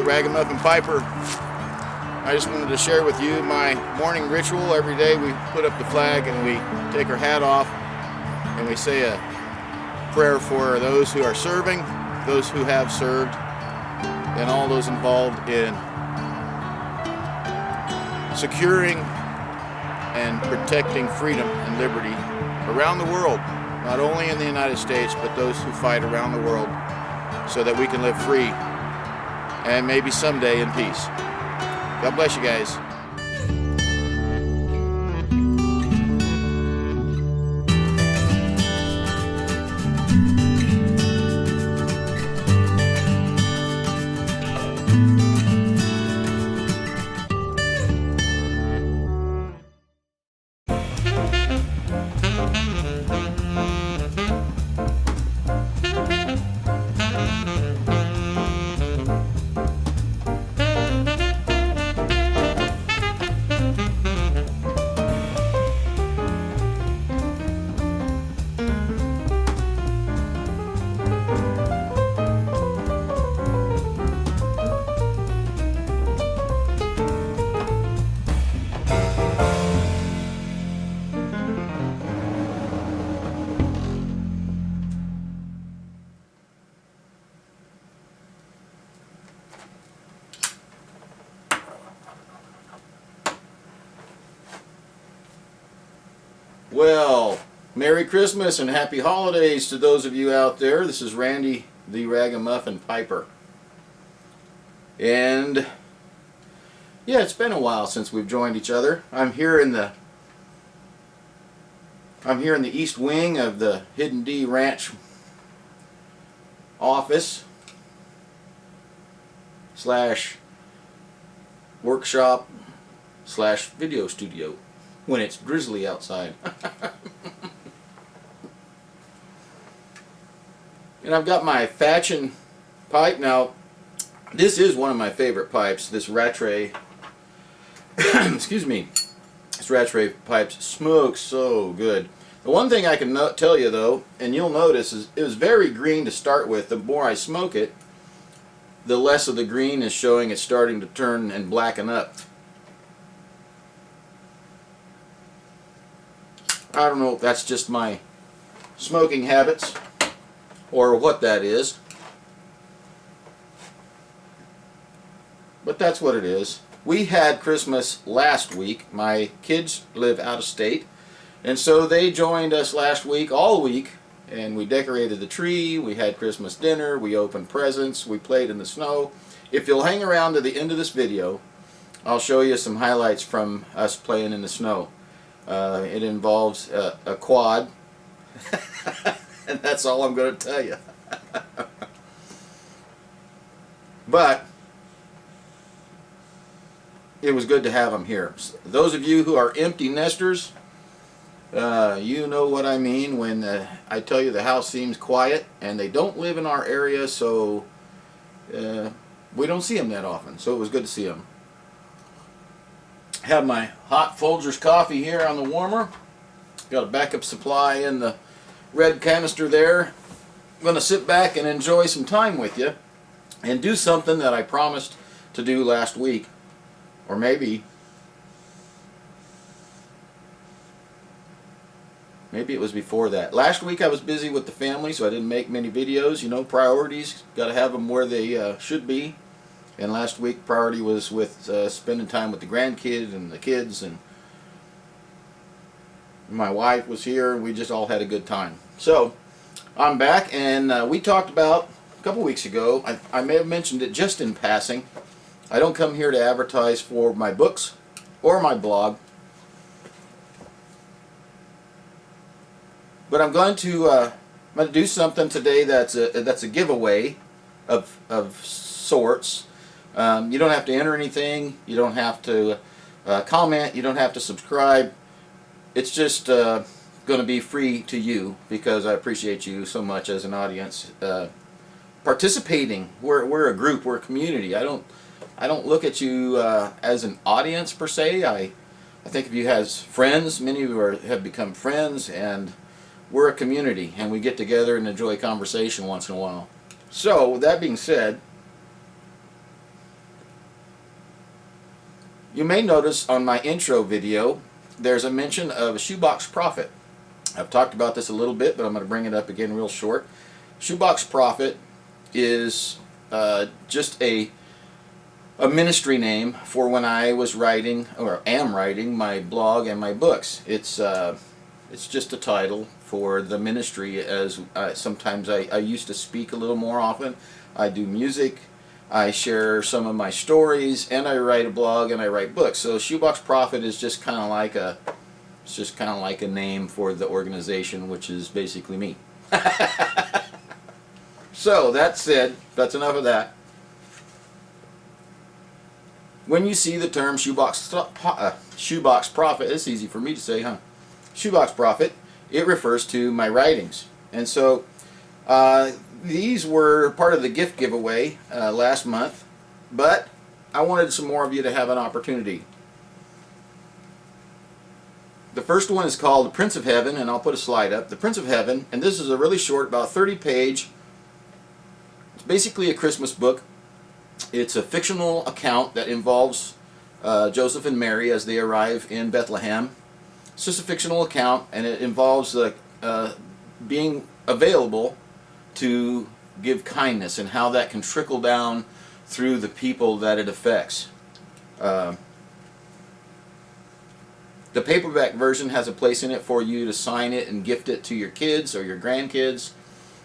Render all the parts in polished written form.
RagamuffinPiper. I just wanted to share with you my morning ritual. Every day we put up the flag and we take our hat off and we say a prayer for those who are serving, those who have served, and all those involved in securing and protecting freedom and liberty around the world, not only in the United States, but those who fight around the world so that we can live free and maybe someday in peace. God bless you guys. Well, Merry Christmas and Happy Holidays to those of you out there. This is Randy, the RagamuffinPiper. And yeah, it's been a while since we've joined each other. I'm here in the East Wing of the Hidden D Ranch office / workshop / video studio when it's drizzly outside. And I've got my Fachen pipe. Now, this is one of my favorite pipes, this Rattray excuse me, this Rattray pipe smokes so good. The one thing I can tell you though, and you'll notice, is it was very green to start with. The more I smoke it, the less of the green is showing. It's starting to turn and blacken up. I don't know if that's just my smoking habits or what that is, but that's what it is. We had Christmas last week. My kids live out of state, and so they joined us last week, all week, and we decorated the tree, we had Christmas dinner, we opened presents, we played in the snow. If you'll hang around to the end of this video, I'll show you some highlights from us playing in the snow. It involves a quad, and that's all I'm going to tell you. But it was good to have them here. Those of you who are empty nesters, you know what I mean when I tell you the house seems quiet, and they don't live in our area, so we don't see them that often. So it was good to see them. Have my hot Folgers coffee here on the warmer. Got a backup supply in the red canister there. I'm going to sit back and enjoy some time with you and do something that I promised to do last week, or maybe it was before that. Last week I was busy with the family, so I didn't make many videos. You know, priorities, got to have them where they should be. And last week priority was with spending time with the grandkids and the kids, and my wife was here, and we just all had a good time. So I'm back, and we talked about a couple weeks ago, I may have mentioned it just in passing. I don't come here to advertise for my books or my blog, but I'm going to do something today that's a giveaway of sorts. You don't have to enter anything. You don't have to comment. You don't have to subscribe. It's just going to be free to you because I appreciate you so much as an audience participating. We're a group. We're a community. I don't look at you as an audience per se. I think of you as friends. Many of you have become friends, and we're a community, and we get together and enjoy conversation once in a while. So, with that being said, You may notice on my intro video there's a mention of a shoebox prophet. I've talked about this a little bit, but I'm going to bring it up again real short. Shoebox prophet is just a ministry name for when I was writing, or am writing, my blog and my books. It's just a title for the ministry, as sometimes I used to speak a little more often. I do music, I share some of my stories, and I write a blog and I write books. So Shoebox Prophet is just kind of like a name for the organization, which is basically me. So that said, that's enough of that. When you see the term shoebox prophet, it's easy for me to say, huh? Shoebox prophet, it refers to my writings. And so these were part of the gift giveaway last month, but I wanted some more of you to have an opportunity. The first one is called The Prince of Heaven, and I'll put a slide up. The Prince of Heaven, and this is a really short, about 30-page, it's basically a Christmas book. It's a fictional account that involves Joseph and Mary as they arrive in Bethlehem. It's just a fictional account, and it involves being available to give kindness and how that can trickle down through the people that it affects. The paperback version has a place in it for you to sign it and gift it to your kids or your grandkids.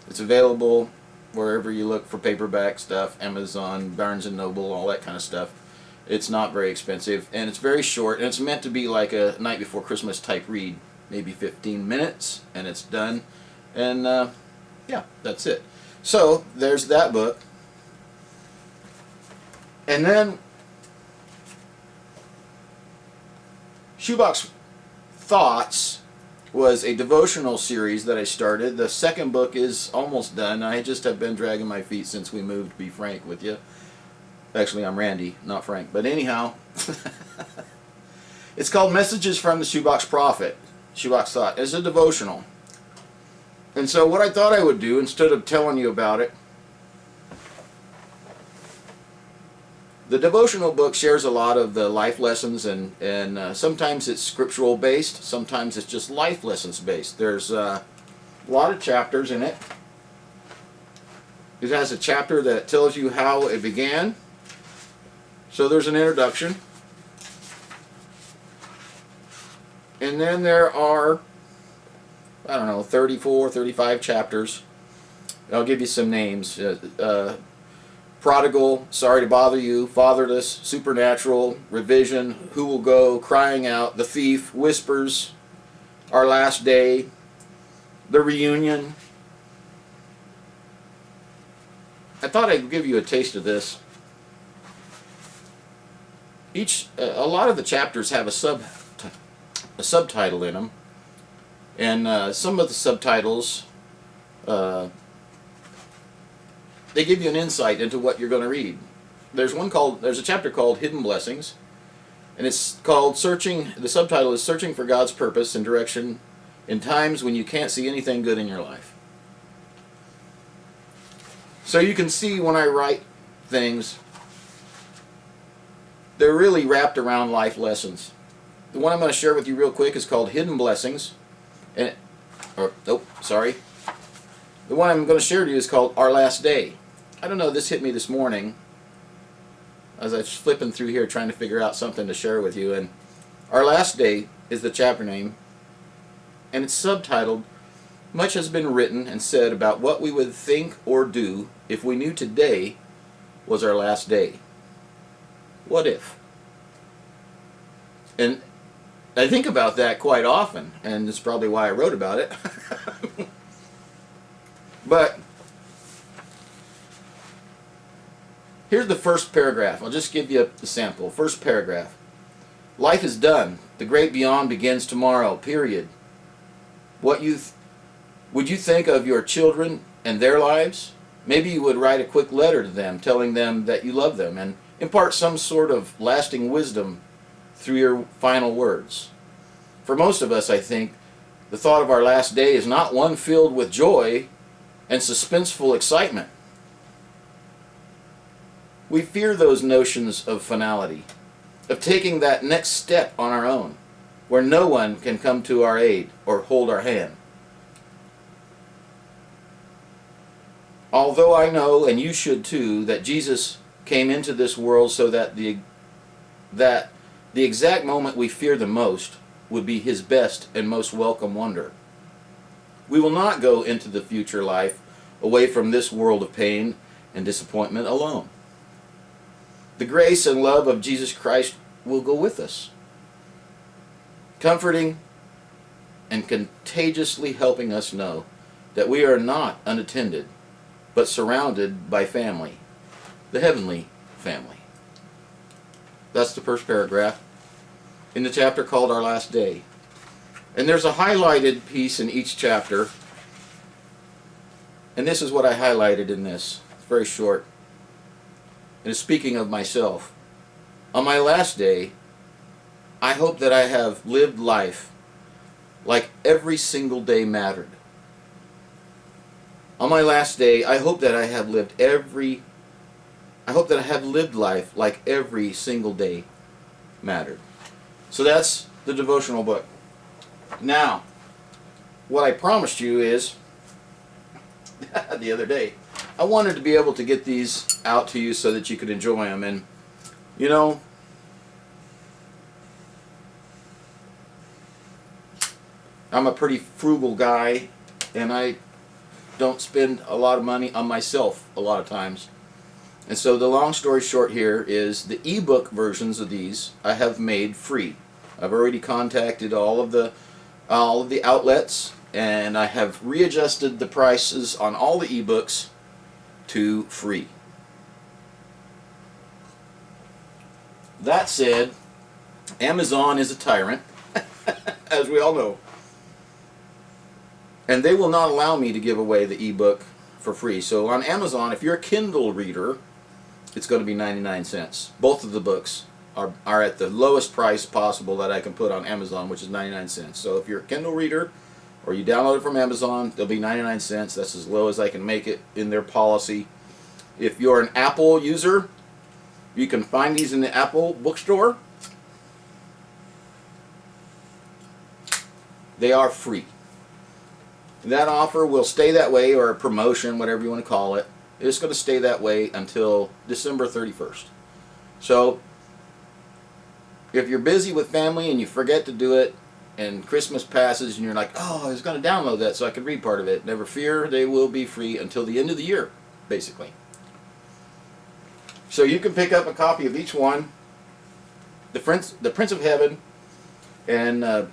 It's available wherever you look for paperback stuff, Amazon, Barnes & Noble, all that kind of stuff. It's not very expensive, and it's very short, and it's meant to be like a night before Christmas type read, maybe 15 minutes, and it's done. And yeah, that's it. So there's that book. And then Shoebox Thoughts was a devotional series that I started. The second book is almost done. I just have been dragging my feet since we moved, to be frank with you. Actually, I'm Randy, not Frank. But anyhow, it's called Messages from the Shoebox Prophet. Shoebox Thought. It's a devotional. And so what I thought I would do, instead of telling you about it, the devotional book shares a lot of the life lessons, and sometimes it's scriptural based, sometimes it's just life lessons based. There's a lot of chapters in it. It has a chapter that tells you how it began. So there's an introduction. And then there are, I don't know, 34, 35 chapters. I'll give you some names. Prodigal, Sorry to Bother You, Fatherless, Supernatural, Revision, Who Will Go, Crying Out, The Thief, Whispers, Our Last Day, The Reunion. I thought I'd give you a taste of this. A lot of the chapters have a subtitle in them, and some of the subtitles they give you an insight into what you're going to read. There's a chapter called Hidden Blessings, and it's called Searching. The subtitle is Searching for God's Purpose and Direction in Times When You Can't See Anything Good in Your Life. So you can see when I write things, they're really wrapped around life lessons. The one I'm going to share with you real quick is called Hidden Blessings. The one I'm going to share to you is called Our Last Day. I don't know, this hit me this morning as I was flipping through here trying to figure out something to share with you. And Our Last Day is the chapter name, and it's subtitled, Much Has Been Written and Said About What We Would Think or Do If We Knew Today Was Our Last Day. What if? And I think about that quite often, and it's probably why I wrote about it. But here's the first paragraph. I'll just give you a sample. First paragraph. Life is done. The great beyond begins tomorrow, period. Would you think of your children and their lives? Maybe you would write a quick letter to them telling them that you love them and impart some sort of lasting wisdom through your final words. For most of us, I think, the thought of our last day is not one filled with joy and suspenseful excitement. We fear those notions of finality. of taking that next step on our own, where no one can come to our aid or hold our hand. Although I know, and you should too, that Jesus came into this world so that the exact moment we fear the most would be his best and most welcome wonder. We will not go into the future life away from this world of pain and disappointment alone. The grace and love of Jesus Christ will go with us, comforting and contagiously helping us know that we are not unattended, but surrounded by family, the heavenly family. That's the first paragraph in the chapter called Our Last Day. And there's a highlighted piece in each chapter, and this is what I highlighted in this. It's very short. And it's speaking of myself. On my last day, I hope that I have lived life like every single day mattered. On my last day, I hope that I have lived life like every single day mattered. So that's the devotional book. Now, what I promised you is, the other day, I wanted to be able to get these out to you so that you could enjoy them. And, you know, I'm a pretty frugal guy, and I don't spend a lot of money on myself a lot of times. And so the long story short here is the ebook versions of these I have made free. I've already contacted all of the outlets, and I have readjusted the prices on all the ebooks to free. That said, Amazon is a tyrant, as we all know. And they will not allow me to give away the ebook for free. So on Amazon, if you're a Kindle reader, it's going to be 99 cents. Both of the books are at the lowest price possible that I can put on Amazon, which is 99 cents. So if you're a Kindle reader or you download it from Amazon, they'll be 99 cents. That's as low as I can make it in their policy. If you're an Apple user, you can find these in the Apple bookstore. They are free. That offer will stay that way, or a promotion, whatever you want to call it. It's going to stay that way until December 31st. So, if you're busy with family and you forget to do it, and Christmas passes and you're like, oh, I was going to download that so I could read part of it. Never fear, they will be free until the end of the year, basically. So you can pick up a copy of each one. The Prince of Heaven and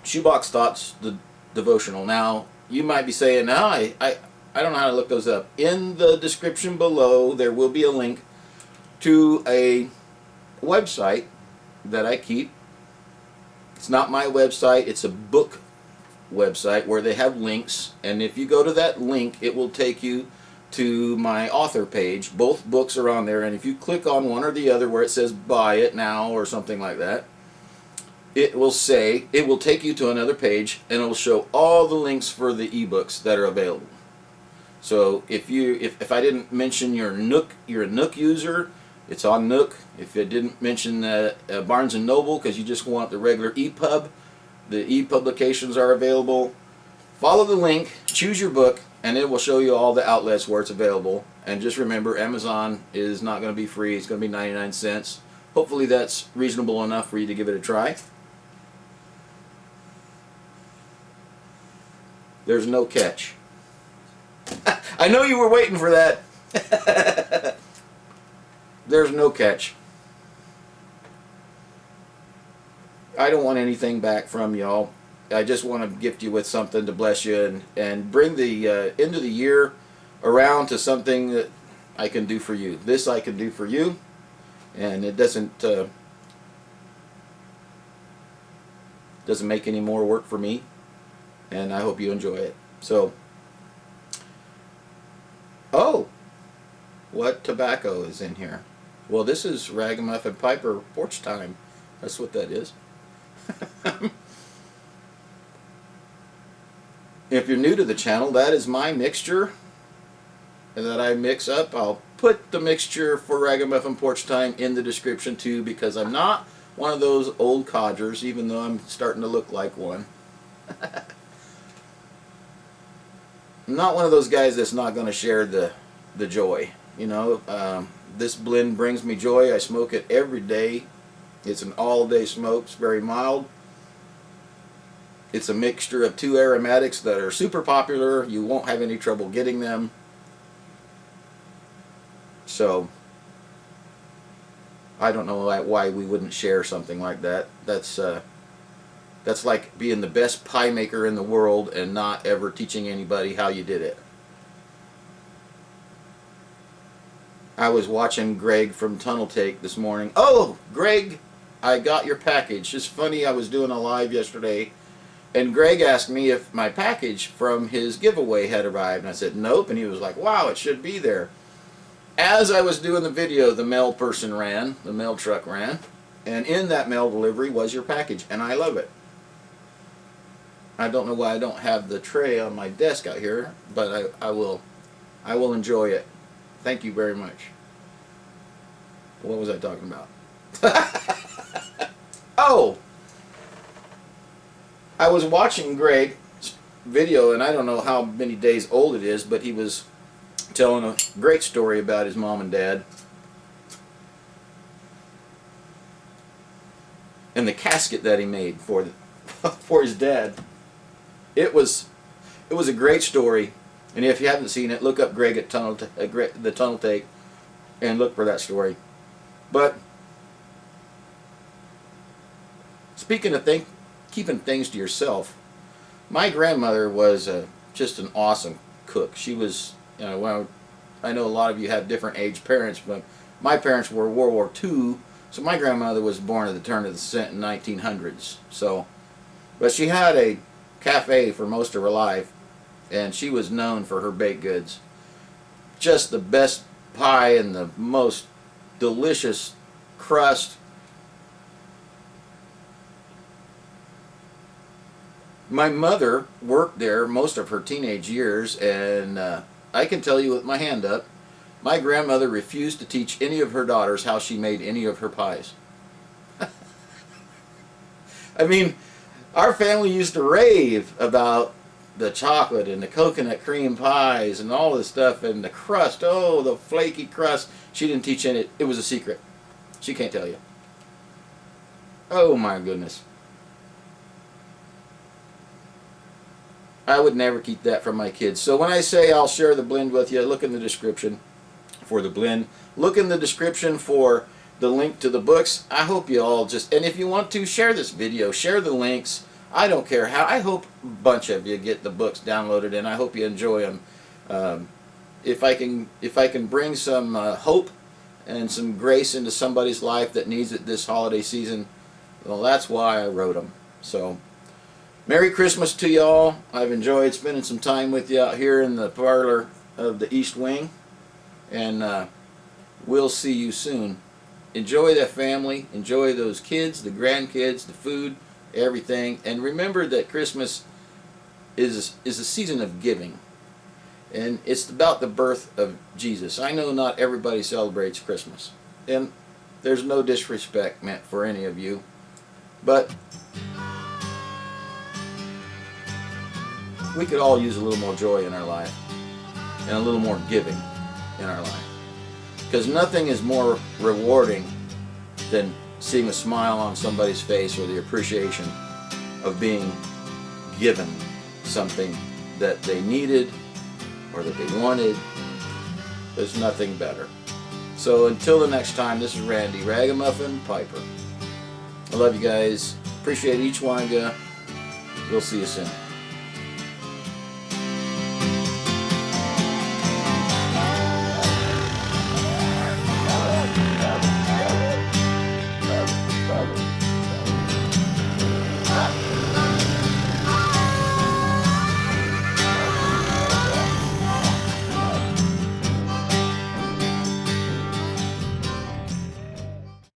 Shoebox Thoughts, the devotional. Now, you might be saying, no, I don't know how to look those up. In the description below, there will be a link to a website that I keep. It's not my website, it's a book website where they have links, and if you go to that link, it will take you to my author page. Both books are on there, and if you click on one or the other where it says buy it now or something like that, it will take you to another page, and it will show all the links for the ebooks that are available. So if I didn't mention you're a Nook user, it's on Nook. If it didn't mention Barnes & Noble because you just want the regular EPUB, the e-publications are available. Follow the link, choose your book, and it will show you all the outlets where it's available. And just remember, Amazon is not going to be free. It's going to be 99 cents. Hopefully that's reasonable enough for you to give it a try. There's no catch. I know you were waiting for that. There's no catch. I don't want anything back from y'all. I just want to gift you with something to bless you and bring the end of the year around to something that I can do for you. This I can do for you, and it doesn't make any more work for me, and I hope you enjoy it. So, oh, what tobacco is in here? Well, this is RagamuffinPiper Porch Time. That's what that is. If you're new to the channel, that is my mixture that I mix up. I'll put the mixture for Ragamuffin Porch Time in the description too, because I'm not one of those old codgers, even though I'm starting to look like one. I'm not one of those guys that's not going to share the joy. You know, this blend brings me joy. I smoke it every day. It's an all-day smoke. It's very mild. It's a mixture of two aromatics that are super popular. You won't have any trouble getting them. So, I don't know why we wouldn't share something like that. That's like being the best pie maker in the world and not ever teaching anybody how you did it. I was watching Greg from Tunnel Take this morning. Oh, Greg, I got your package. It's funny, I was doing a live yesterday, and Greg asked me if my package from his giveaway had arrived, and I said nope, and he was like, wow, it should be there. As I was doing the video, the mail person ran, the mail truck ran, and in that mail delivery was your package, and I love it. I don't know why I don't have the tray on my desk out here, but I will enjoy it. Thank you very much. What was I talking about? Oh! I was watching Greg's video, and I don't know how many days old it is, but he was telling a great story about his mom and dad. And the casket that he made for his dad. It was a great story. And if you haven't seen it, look up Greg at the Tunnel Take and look for that story. But speaking of keeping things to yourself, my grandmother was just an awesome cook. She was, you know, well, I know a lot of you have different age parents, but my parents were World War II, so my grandmother was born at the turn of the 1900s. So, but she had a cafe for most of her life, and she was known for her baked goods. Just the best pie and the most delicious crust. My mother worked there most of her teenage years, and I can tell you with my hand up, my grandmother refused to teach any of her daughters how she made any of her pies. I mean, our family used to rave about the chocolate and the coconut cream pies and all this stuff, and the crust, oh, the flaky crust. She didn't teach any. It was a secret. She can't tell you. Oh my goodness. I would never keep that from my kids. So when I say I'll share the blend with you, look in the description for the blend. Look in the description for the link to the books. I hope you all just, and if you want to, share this video, share the links. I don't care how. I hope a bunch of you get the books downloaded, and I hope you enjoy them. If I can bring some hope and some grace into somebody's life that needs it this holiday season, well, that's why I wrote them. So, Merry Christmas to y'all. I've enjoyed spending some time with you out here in the parlor of the East Wing, and we'll see you soon. Enjoy that family. Enjoy those kids, the grandkids, the food, everything, and remember that Christmas is a season of giving, and it's about the birth of Jesus. I know not everybody celebrates Christmas, and there's no disrespect meant for any of you, but we could all use a little more joy in our life and a little more giving in our life, because nothing is more rewarding than seeing a smile on somebody's face, or the appreciation of being given something that they needed or that they wanted. There's nothing better. So until the next time, this is Randy, RagamuffinPiper. I love you guys. Appreciate each one of you. We'll see you soon.